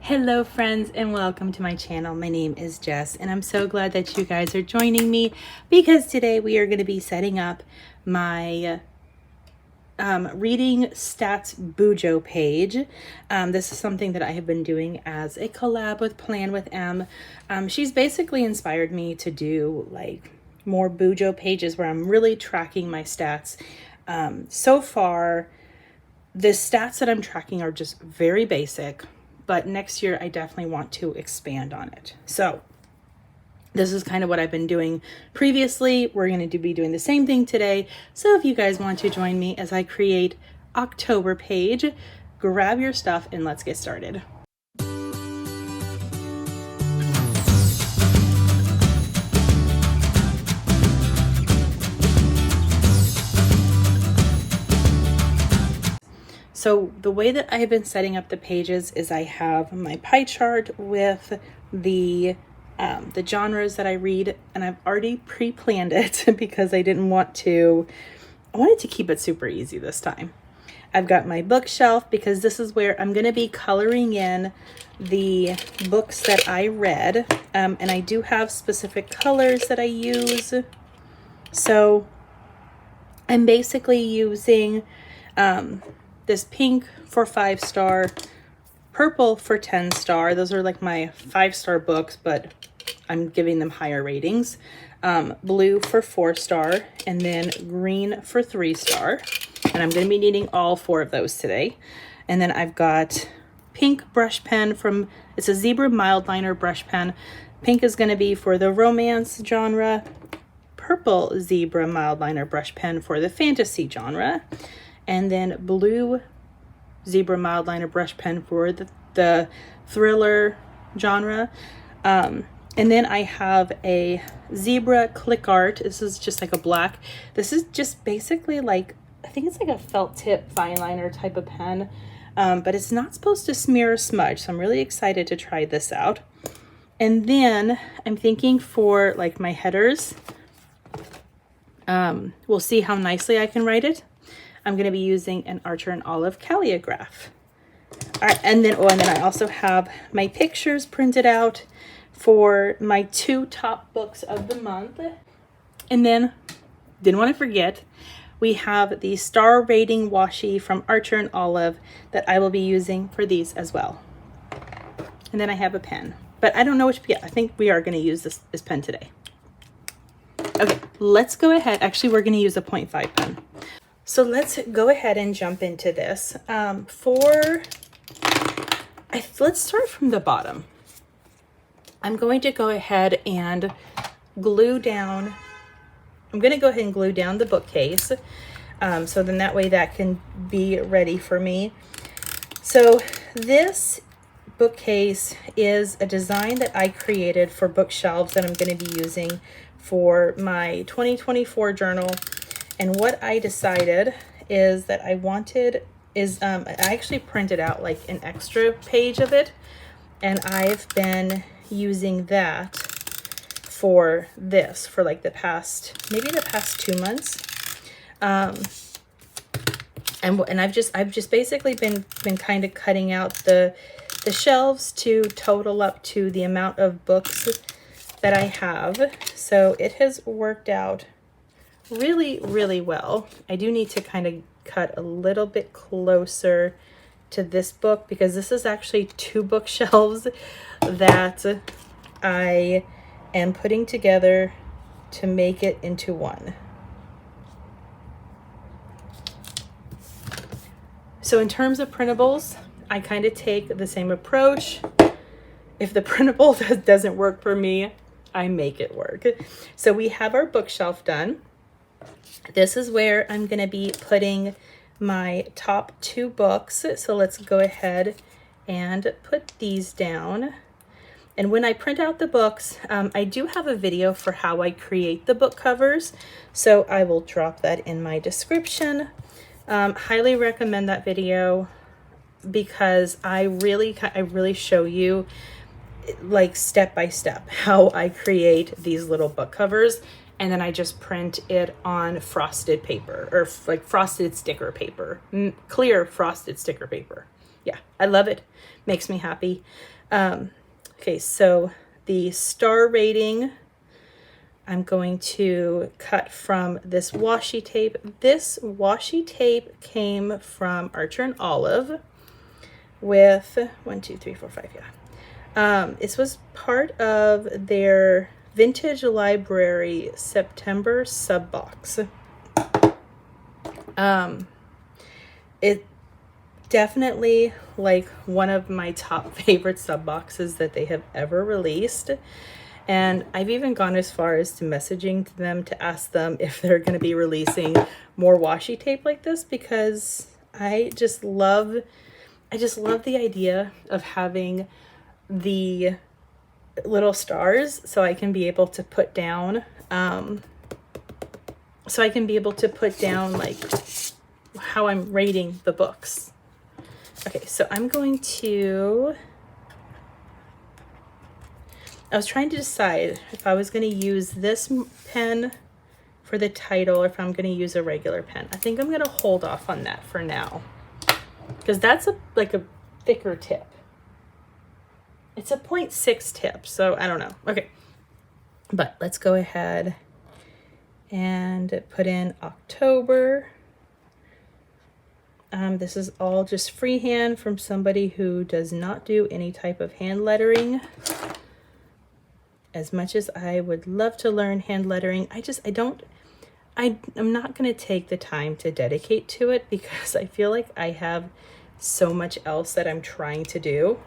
Hello friends and welcome to my channel. My name is Jess and I'm so glad that you guys are joining me because today we are going to be setting up my Reading Stats Bujo page. This is something that I have been doing as a collab with Plan with Emm. She's basically inspired me to do like more Bujo pages where I'm really tracking my stats. So far, the stats that I'm tracking are just very basic. But next year, I definitely want to expand on it. So this is kind of what I've been doing previously. We're going to be doing the same thing today. So if you guys want to join me as I create October page, grab your stuff and let's get started. So the way that I've been setting up the pages is I have my pie chart with the genres that I read, and I've already pre-planned it because I wanted to keep it super easy this time. I've got my bookshelf because this is where I'm going to be coloring in the books that I read, and I do have specific colors that I use. So I'm basically using this pink for 5-star, purple for 10-star. Those are like my 5-star books, but I'm giving them higher ratings. Blue for 4-star, and then green for 3-star. And I'm going to be needing all 4 of those today. And then I've got pink brush pen it's a Zebra Mildliner brush pen. Pink is going to be for the romance genre. Purple Zebra Mildliner brush pen for the fantasy genre. And then blue Zebra Mildliner brush pen for the thriller genre. And then I have a Zebra Click Art. This is just like a black. This is just basically like, I think it's like a felt tip fine liner type of pen. But it's not supposed to smear or smudge. So I'm really excited to try this out. And then I'm thinking for like my headers. We'll see how nicely I can write it. I'm going to be using an Archer and Olive calligraph. All right, and then I also have my pictures printed out for my 2 top books of the month. And then, didn't want to forget, we have the star rating washi from Archer and Olive that I will be using for these as well. And then I have a pen, but I don't know which, yeah, I think we are going to use this pen today. Okay, let's go ahead. Actually, we're going to use a 0.5 pen. So let's go ahead and jump into this. Let's start from the bottom. I'm going to go ahead and glue down the bookcase. So then that way that can be ready for me. So this bookcase is a design that I created for bookshelves that I'm going to be using for my 2024 journal. And what I decided is that I actually printed out like an extra page of it, and I've been using that for this for like maybe the past 2 months. And I've just basically been kind of cutting out the shelves to total up to the amount of books that I have. So it has worked out really, really well. I do need to kind of cut a little bit closer to this book because this is actually 2 bookshelves that I am putting together to make it into one. So in terms of printables, I kind of take the same approach. If the printable doesn't work for me, I make it work. So we have our bookshelf done. This is where I'm going to be putting my top 2 books. So let's go ahead and put these down. And when I print out the books, I do have a video for how I create the book covers. So I will drop that in my description. Highly recommend that video because I really show you like step by step how I create these little book covers. And then I just print it on frosted paper or like frosted sticker paper, clear frosted sticker paper. Yeah, I love it. Makes me happy. Okay, so the star rating, I'm going to cut from this washi tape. This washi tape came from Archer and Olive with 1, 2, 3, 4, 5, yeah. This was part of their Vintage Library September sub box. It definitely like one of my top favorite sub boxes that they have ever released. And I've even gone as far as to messaging to them to ask them if they're going to be releasing more washi tape like this, because I just love the idea of having the little stars so I can be able to put down like how I'm rating the books. Okay, so I'm going to, I was trying to decide if I was going to use this pen for the title or if I'm going to use a regular pen. I think I'm going to hold off on that for now, because that's like a thicker tip. It's a 0.6 tip, so I don't know. Okay, but let's go ahead and put in October. This is all just freehand from somebody who does not do any type of hand lettering. As much as I would love to learn hand lettering, I'm not going to take the time to dedicate to it, because I feel like I have so much else that I'm trying to do.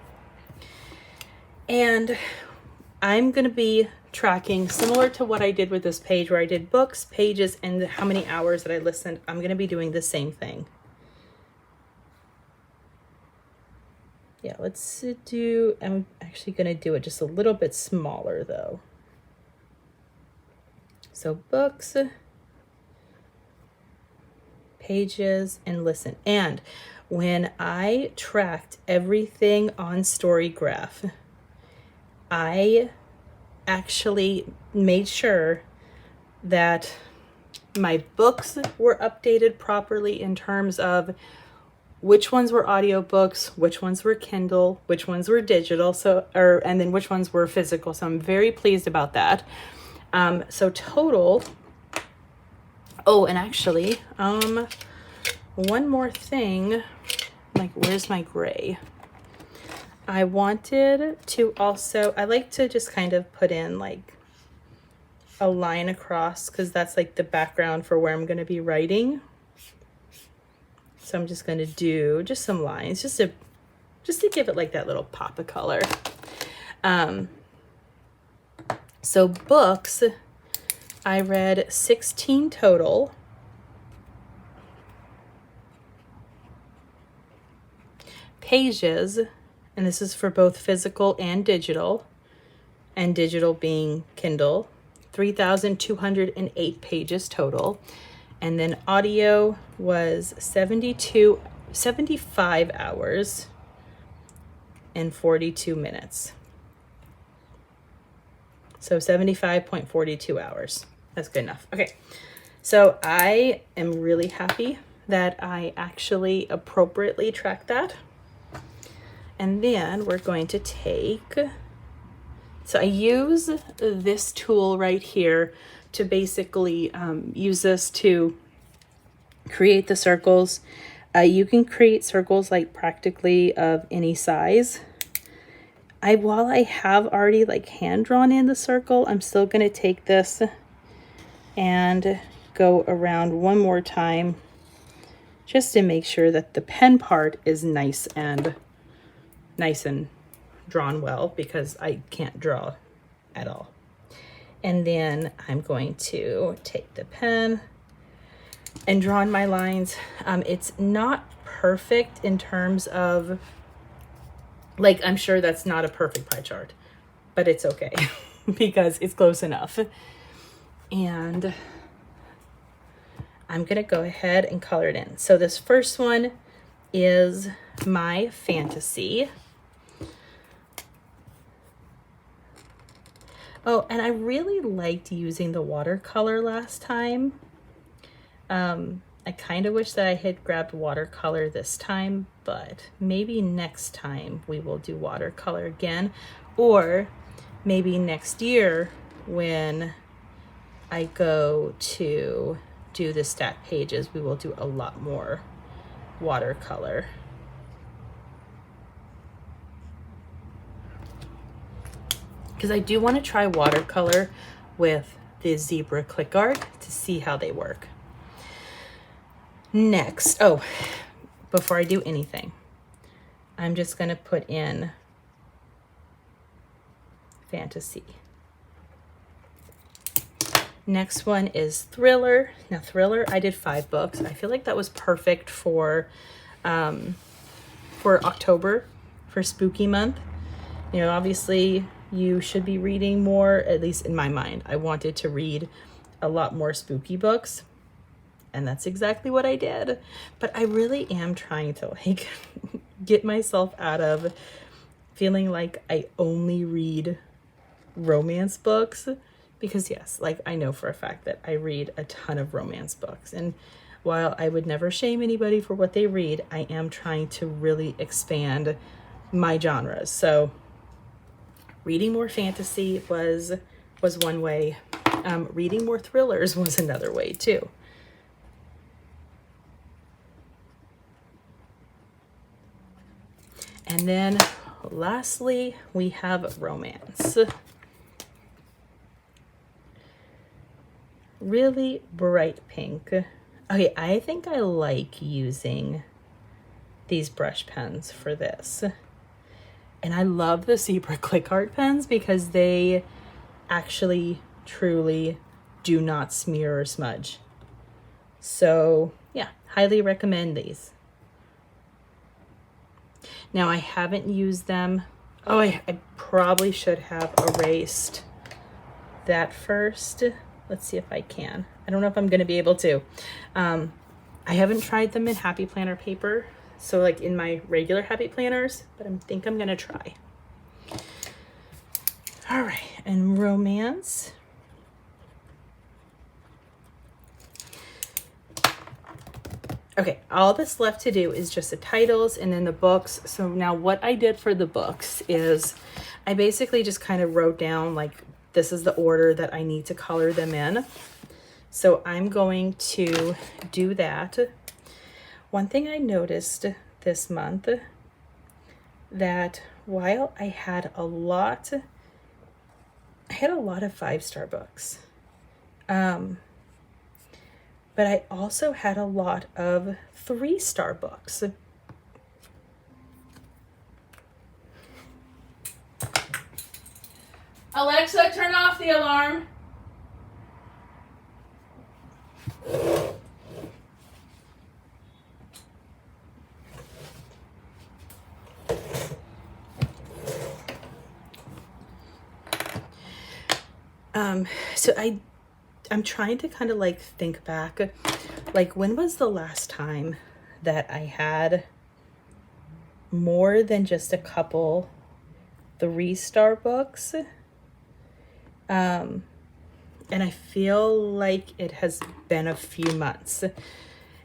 And I'm going to be tracking similar to what I did with this page, where I did books, pages, and how many hours that I listened. I'm going to be doing the same thing. Yeah, let's do, I'm actually going to do it just a little bit smaller though. So books, pages, and listen. And when I tracked everything on StoryGraph, I actually made sure that my books were updated properly in terms of which ones were audiobooks, which ones were Kindle, which ones were digital, and then which ones were physical. So I'm very pleased about that. So total, oh, and actually, one more thing, like, where's my gray? I wanted to also, I like to just kind of put in like a line across, because that's like the background for where I'm going to be writing. So I'm just going to do just some lines, just to give it like that little pop of color. So books, I read 16 total. Pages, and this is for both physical and digital being Kindle, 3,208 pages total. And then audio was 75 hours and 42 minutes. So 75.42 hours. That's good enough. Okay, so I am really happy that I actually appropriately tracked that. And then we're going to take, so I use this tool right here to basically use this to create the circles. You can create circles like practically of any size. While I have already like hand drawn in the circle, I'm still going to take this and go around one more time just to make sure that the pen part is nice and drawn well, because I can't draw at all. And then I'm going to take the pen and draw in my lines. It's not perfect in terms of, like, I'm sure that's not a perfect pie chart, but it's okay because it's close enough. And I'm gonna go ahead and color it in. So this first one is my fantasy. Oh, and I really liked using the watercolor last time. I I kind of wish that I had grabbed watercolor this time, but maybe next time we will do watercolor again, or maybe next year when I go to do the stat pages, we will do a lot more watercolor. Because I do want to try watercolor with the zebra click art to see how they work. Next, oh, before I do anything, I'm just going to put in fantasy. Next one is thriller. Now thriller, I did 5 books. I feel like that was perfect for October, for spooky month. You know, obviously you should be reading more, at least in my mind. I wanted to read a lot more spooky books, and that's exactly what I did. But I really am trying to like get myself out of feeling like I only read romance books, because yes, like I know for a fact that I read a ton of romance books, and while I would never shame anybody for what they read, I am trying to really expand my genres. So reading more fantasy was one way. Reading more thrillers was another way too. And then lastly, we have romance. Really bright pink. Okay, I think I like using these brush pens for this. And I love the zebra click art pens because they actually truly do not smear or smudge. So yeah, highly recommend these. Now I haven't used them. Oh, I probably should have erased that first. Let's see if I can. I don't know if I'm going to be able to. I haven't tried them in Happy Planner paper, so like in my regular Happy Planners, but I think I'm going to try. All right, and romance. Okay, all that's left to do is just the titles and then the books. So now what I did for the books is I basically just kind of wrote down like, this is the order that I need to color them in. So I'm going to do that. One thing I noticed this month, that while I had a lot of 5-star books, but I also had a lot of 3-star books. Alexa, turn off the alarm. So I'm trying to kind of like think back, like when was the last time that I had more than just a couple 3-star books? And I feel like it has been a few months.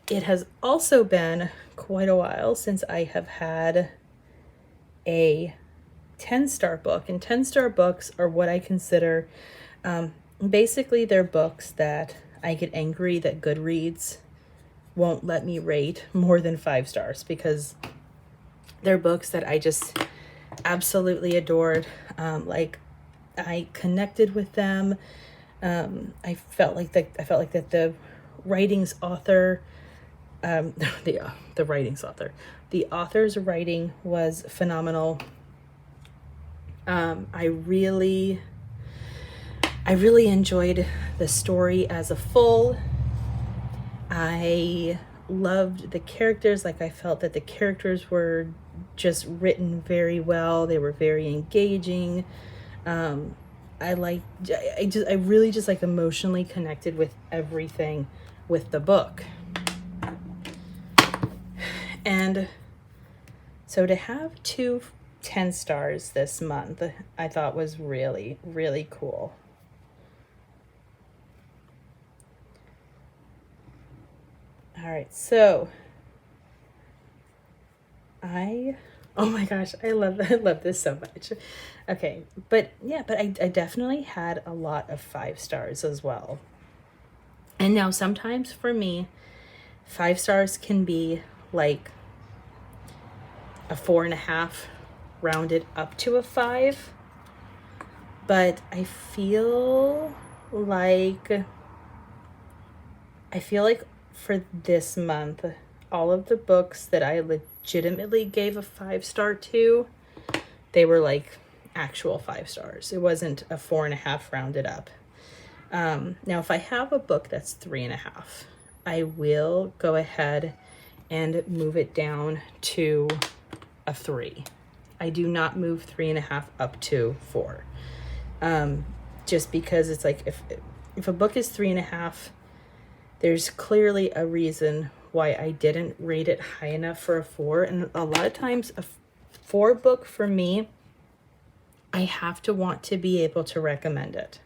It has also been quite a while since I have had a 10-star book, and 10-star books are what I consider, basically they're books that I get angry that Goodreads won't let me rate more than 5 stars, because they're books that I just absolutely adored. Like I connected with them. I felt like that the writing's author, the writing's author, the author's writing was phenomenal. I really enjoyed the story as a full. I loved the characters. Like I felt that the characters were just written very well. They were very engaging. I really just like emotionally connected with everything with the book. And so to have 2 10 stars this month, I thought was really, really cool. All right, so oh my gosh, I love this so much. Okay, but yeah, but I definitely had a lot of 5 stars as well. And now sometimes for me, 5 stars can be like a 4.5 rounded up to a 5. But I feel like for this month, all of the books that I legitimately gave a 5-star to, they were like actual 5 stars. It wasn't a 4.5 rounded up. Now, if I have a book that's 3.5, I will go ahead and move it down to a 3. I do not move 3.5 up to 4. Just because it's like if a book is 3.5, there's clearly a reason why I didn't rate it high enough for a 4. And a lot of times a 4 book for me, I have to want to be able to recommend it.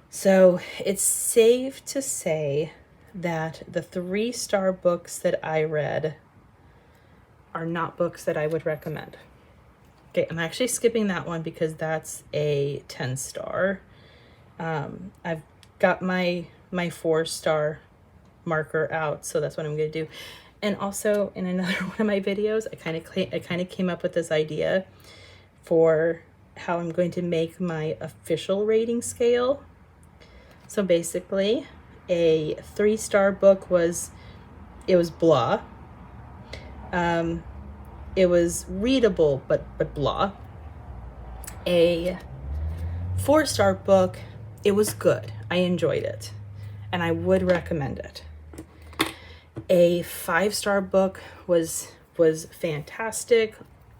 So it's safe to say that the 3-star books that I read are not books that I would recommend. Okay, I'm actually skipping that one because that's a 10-star. I've got my 4-star marker out, so that's what I'm going to do. And also in another one of my videos, I kind of came up with this idea for how I'm going to make my official rating scale. So basically, a 3-star book was blah. It was readable, but blah. A 4-star book, it was good. I enjoyed it, and I would recommend it. A 5-star book was fantastic.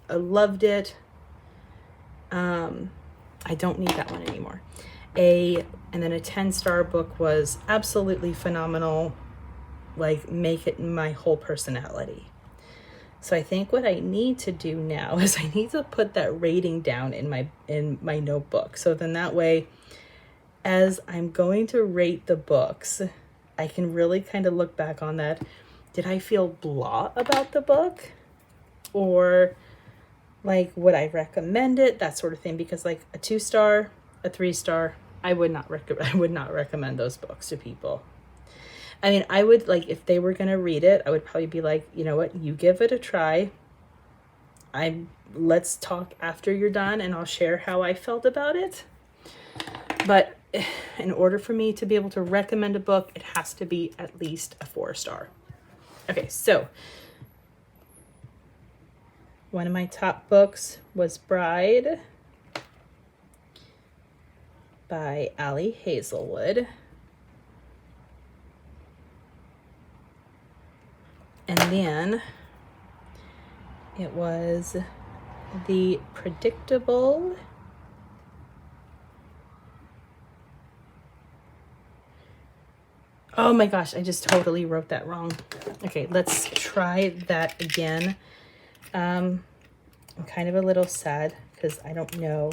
I loved it. I don't need that one anymore. And then a 10-star book was absolutely phenomenal. Like, make it my whole personality. So I think what I need to do now is I need to put that rating down in my notebook. So then that way, as I'm going to rate the books, I can really kind of look back on that. Did I feel blah about the book? Or like, would I recommend it? That sort of thing. Because like a 2-star, a 3-star, I would not recommend those books to people. I mean, I would, like, if they were going to read it, I would probably be like, you know what, you give it a try. Let's talk after you're done and I'll share how I felt about it. But in order for me to be able to recommend a book, it has to be at least a 4-star. Okay, so one of my top books was Bride by Ali Hazelwood. And then it was The Predictable Oh my gosh, I just totally wrote that wrong. Okay, let's try that again. I'm kind of a little sad because I don't know.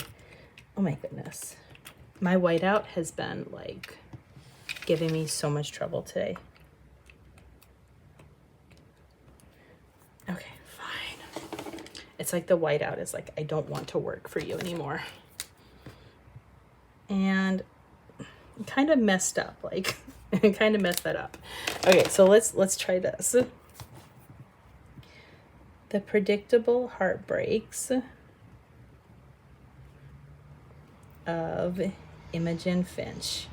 Oh my goodness. My whiteout has been like giving me so much trouble today. Okay, fine. It's like the whiteout is like, I don't want to work for you anymore. And kind of messed up, like kind of messed that up. Okay, so let's try this. The Predictable Heartbreaks of Imogen Finch.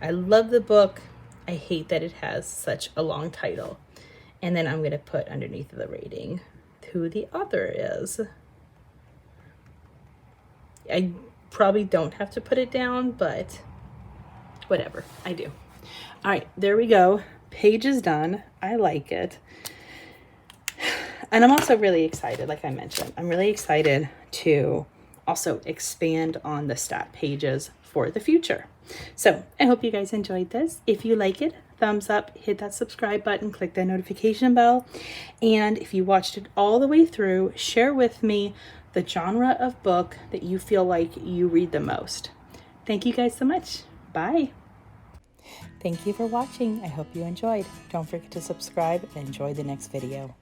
I love the book. I hate that it has such a long title. And then I'm going to put underneath the rating who the author is. I probably don't have to put it down, but whatever, I do. All right, there we go. Page is done. I like it. And I'm also really excited, like I mentioned. I'm really excited to also expand on the stat pages for the future. So I hope you guys enjoyed this. If you like it, thumbs up, hit that subscribe button, click that notification bell. And if you watched it all the way through, share with me the genre of book that you feel like you read the most. Thank you guys so much. Bye. Thank you for watching. I hope you enjoyed. Don't forget to subscribe and enjoy the next video.